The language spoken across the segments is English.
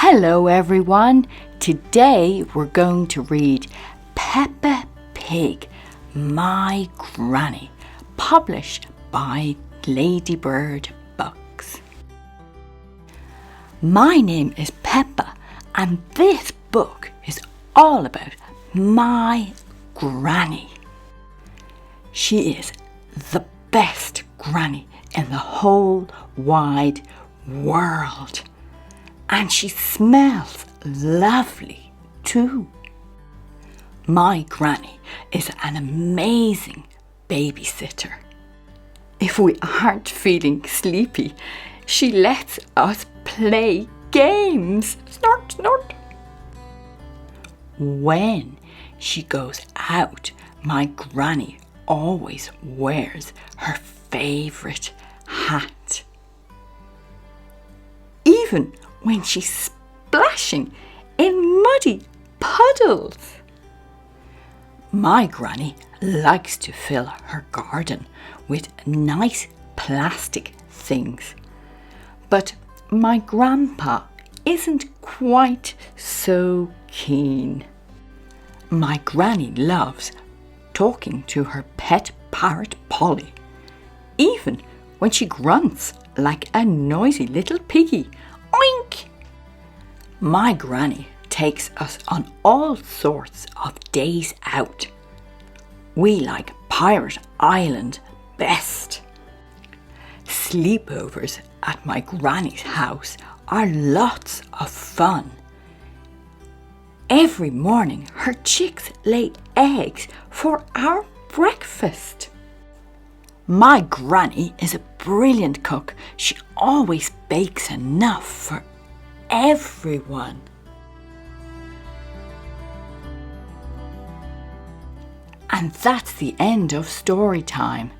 Hello everyone, today we're going to read Peppa Pig My Granny, published by Ladybird Books. My name is Peppa and this book is all about my granny. She is the best granny in the whole wide world. And she smells lovely too. My granny is an amazing babysitter. If we aren't feeling sleepy, she lets us play games. Snort, snort. When she goes out, my granny always wears her favourite hat. Even when she's splashing in muddy puddles. My granny likes to fill her garden with nice plastic things. But my grandpa isn't quite so keen. My granny loves talking to her pet parrot Polly, even when she grunts like a noisy little piggy. Oink! My granny takes us on all sorts of days out. We like Pirate Island best. Sleepovers at my granny's house are lots of fun. Every morning her chicks lay eggs for our breakfast. My granny is a brilliant cook. She always bakes enough for everyone. And that's the end of Storytime.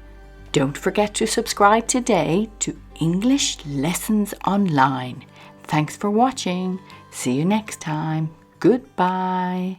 Don't forget to subscribe today to English Lessons Online. Thanks for watching. See you next time. Goodbye.